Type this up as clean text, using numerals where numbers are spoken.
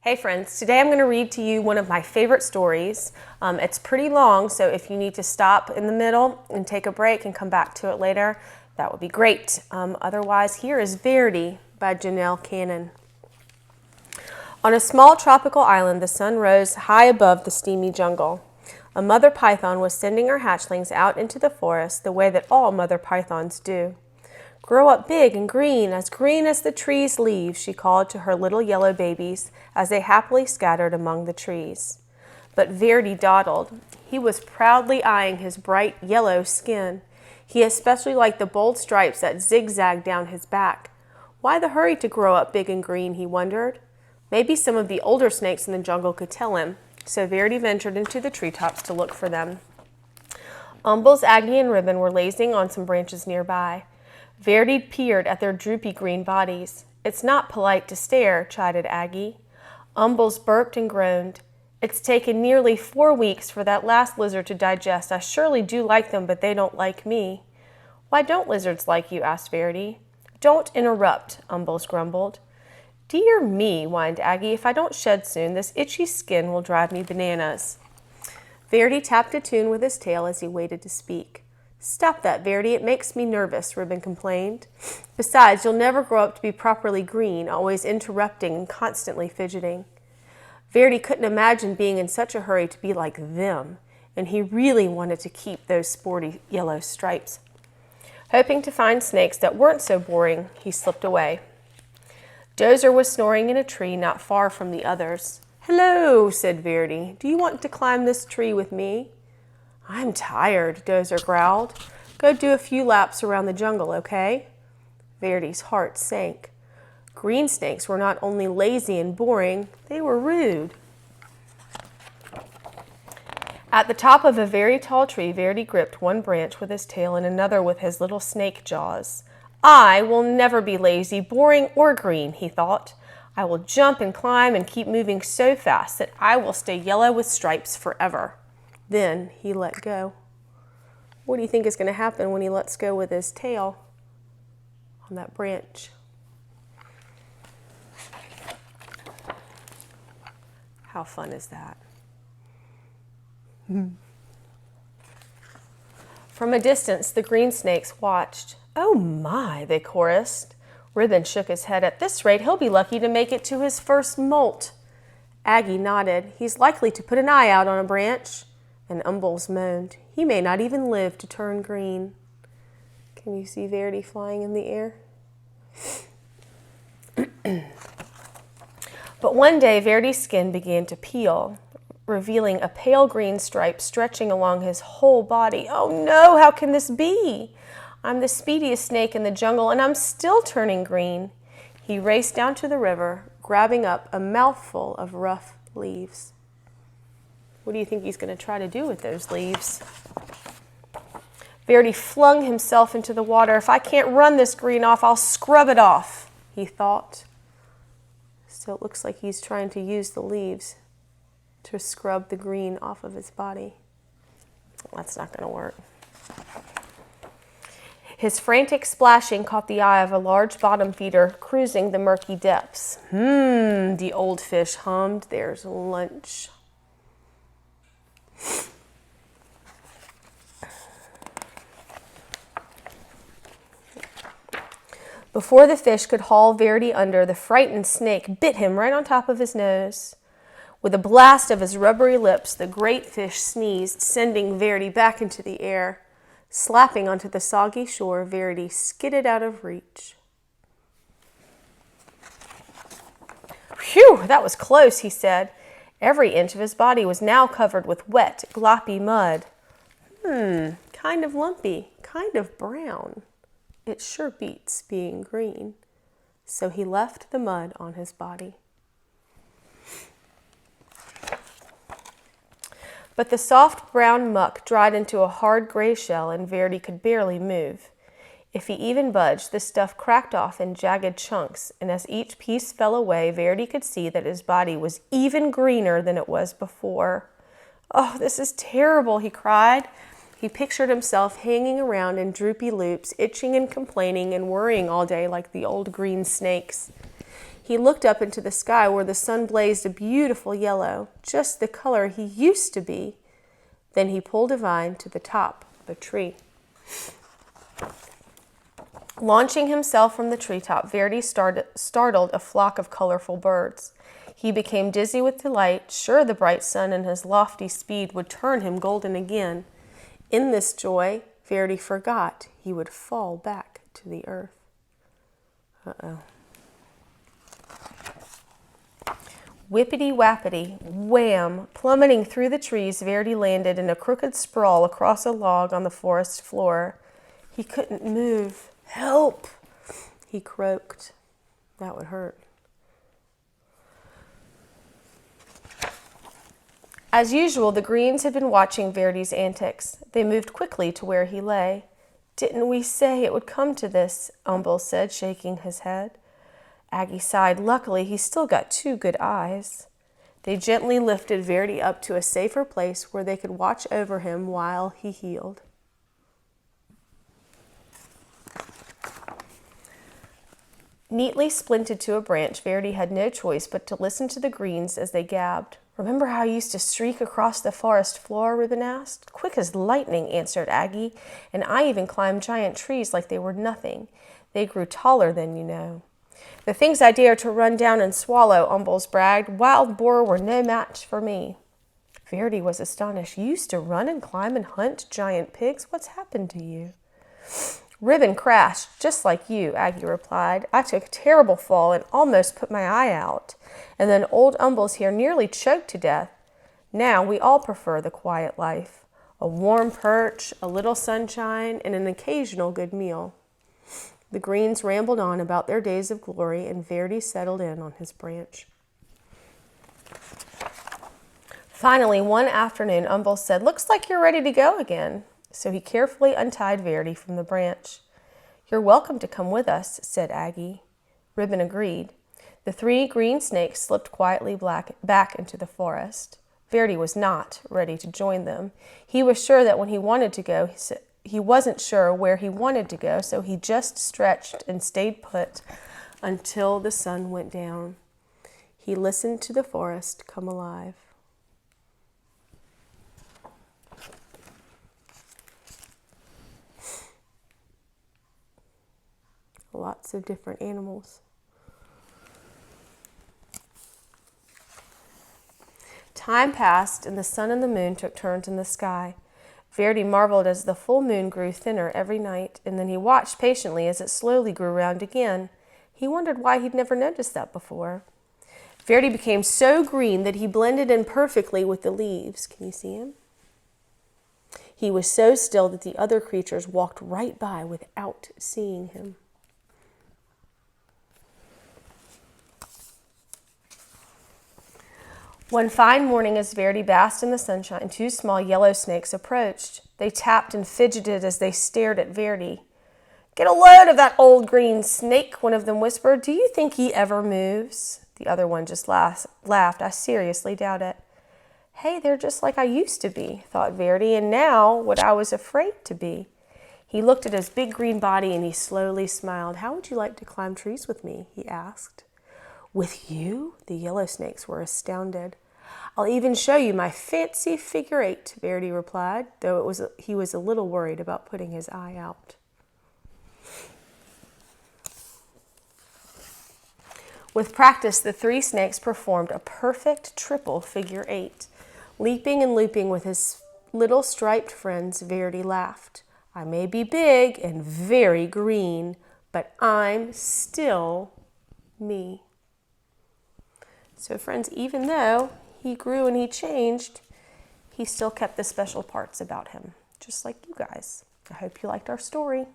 Hey friends, today I'm going to read to you one of my favorite stories. It's pretty long, so if you need to stop in the middle and take a break and come back to it later, that would be great. Otherwise, here is Verdi by Janelle Cannon. On a small tropical island, the sun rose high above the steamy jungle. A mother python was sending her hatchlings out into the forest the way that all mother pythons do. "Grow up big and green as the tree's leaves," she called to her little yellow babies as they happily scattered among the trees. But Verdi dawdled. He was proudly eyeing his bright yellow skin. He especially liked the bold stripes that zigzagged down his back. Why the hurry to grow up big and green, he wondered. Maybe some of the older snakes in the jungle could tell him, so Verdi ventured into the treetops to look for them. Umbles, Aggie, and Ribbon were lazing on some branches nearby. Verdi peered at their droopy green bodies. "It's not polite to stare," chided Aggie. Umbles burped and groaned. "It's taken nearly 4 weeks for that last lizard to digest. I surely do like them, but they don't like me." "Why don't lizards like you?" asked Verdi. "Don't interrupt," Umbles grumbled. "Dear me," whined Aggie, "if I don't shed soon, this itchy skin will drive me bananas." Verdi tapped a tune with his tail as he waited to speak. "Stop that, Verdi, it makes me nervous," Ribbon complained. "Besides, you'll never grow up to be properly green, always interrupting and constantly fidgeting." Verdi couldn't imagine being in such a hurry to be like them, and he really wanted to keep those sporty yellow stripes. Hoping to find snakes that weren't so boring, he slipped away. Dozer was snoring in a tree not far from the others. "Hello," said Verdi. "Do you want to climb this tree with me?" "I'm tired," Dozer growled. "Go do a few laps around the jungle, okay?" Verdi's heart sank. Green snakes were not only lazy and boring, they were rude. At the top of a very tall tree, Verdi gripped one branch with his tail and another with his little snake jaws. "I will never be lazy, boring, or green," he thought. "I will jump and climb and keep moving so fast that I will stay yellow with stripes forever." Then he let go. What do you think is going to happen when he lets go with his tail on that branch? How fun is that? From a distance, the green snakes watched. "Oh my," they chorused. Ribbon shook his head. "At this rate, he'll be lucky to make it to his first molt." Aggie nodded. "He's likely to put an eye out on a branch." And Umbles moaned. "He may not even live to turn green." Can you see Verdi flying in the air? But one day, Verdi's skin began to peel, revealing a pale green stripe stretching along his whole body. "Oh no, how can this be? I'm the speediest snake in the jungle, and I'm still turning green." He raced down to the river, grabbing up a mouthful of rough leaves. What do you think he's going to try to do with those leaves? Verdi flung himself into the water. "If I can't run this green off, I'll scrub it off," he thought. So it looks like he's trying to use the leaves to scrub the green off of his body. That's not going to work. His frantic splashing caught the eye of a large bottom feeder cruising the murky depths. The old fish hummed. "There's lunch." Before the fish could haul Verdi under, the frightened snake bit him right on top of his nose. With a blast of his rubbery lips, the great fish sneezed, sending Verdi back into the air. Slapping onto the soggy shore, Verdi skidded out of reach. "Phew, that was close," he said. Every inch of his body was now covered with wet, gloppy mud. Kind of lumpy, kind of brown. It sure beats being green." So he left the mud on his body. But the soft brown muck dried into a hard gray shell, and Verdi could barely move. If he even budged, the stuff cracked off in jagged chunks, and as each piece fell away, Verdi could see that his body was even greener than it was before. "Oh, this is terrible," he cried. He pictured himself hanging around in droopy loops, itching and complaining and worrying all day like the old green snakes. He looked up into the sky where the sun blazed a beautiful yellow, just the color he used to be. Then he pulled a vine to the top of a tree. Launching himself from the treetop, Verdi startled a flock of colorful birds. He became dizzy with delight, sure the bright sun and his lofty speed would turn him golden again. In this joy, Verdi forgot he would fall back to the earth. Uh-oh. Whippity-wappity, wham! Plummeting through the trees, Verdi landed in a crooked sprawl across a log on the forest floor. He couldn't move. Help! He croaked. That would hurt. As usual, the Greens had been watching Verdi's antics. They moved quickly to where he lay. "Didn't we say it would come to this?" Umbel said, shaking his head. Aggie sighed. Luckily, he still got 2 good eyes. They gently lifted Verdi up to a safer place where they could watch over him while he healed. Neatly splinted to a branch, Verdi had no choice but to listen to the Greens as they gabbed. "Remember how I used to streak across the forest floor?" Ribbon asked. "Quick as lightning," answered Aggie, "and I even climbed giant trees like they were nothing. They grew taller then, you know." "The things I dared to run down and swallow," Umbels bragged. "Wild boar were no match for me." Verdi was astonished. "You used to run and climb and hunt giant pigs? What's happened to you?" "Ribbon crashed, just like you," Aggie replied. "I took a terrible fall and almost put my eye out. And then old Umbels here nearly choked to death. Now we all prefer the quiet life. A warm perch, a little sunshine, and an occasional good meal." The Greens rambled on about their days of glory, and Verdi settled in on his branch. Finally, one afternoon, Umbel said, "Looks like you're ready to go again." So he carefully untied Verdi from the branch. "You're welcome to come with us," said Aggie. Ribbon agreed. The 3 green snakes slipped quietly back into the forest. Verdi was not ready to join them. He was sure that when he wanted to go, he wasn't sure where he wanted to go, so he just stretched and stayed put until the sun went down. He listened to the forest come alive. Lots of different animals. Time passed, and the sun and the moon took turns in the sky. Verdi marveled as the full moon grew thinner every night, and then he watched patiently as it slowly grew round again. He wondered why he'd never noticed that before. Verdi became so green that he blended in perfectly with the leaves. Can you see him? He was so still that the other creatures walked right by without seeing him. One fine morning, as Verdi basked in the sunshine, 2 small yellow snakes approached. They tapped and fidgeted as they stared at Verdi. "Get a load of that old green snake," one of them whispered. "Do you think he ever moves?" The other one just laughed. "I seriously doubt it." "Hey, they're just like I used to be," thought Verdi, "and now what I was afraid to be." He looked at his big green body and he slowly smiled. "How would you like to climb trees with me?" he asked. "With you?" The yellow snakes were astounded. "I'll even show you my fancy figure 8, Verdi replied, though he was a little worried about putting his eye out. With practice, the 3 snakes performed a perfect triple figure 8. Leaping and looping with his little striped friends, Verdi laughed. "I may be big and very green, but I'm still me." So friends, even though he grew and he changed, he still kept the special parts about him, just like you guys. I hope you liked our story.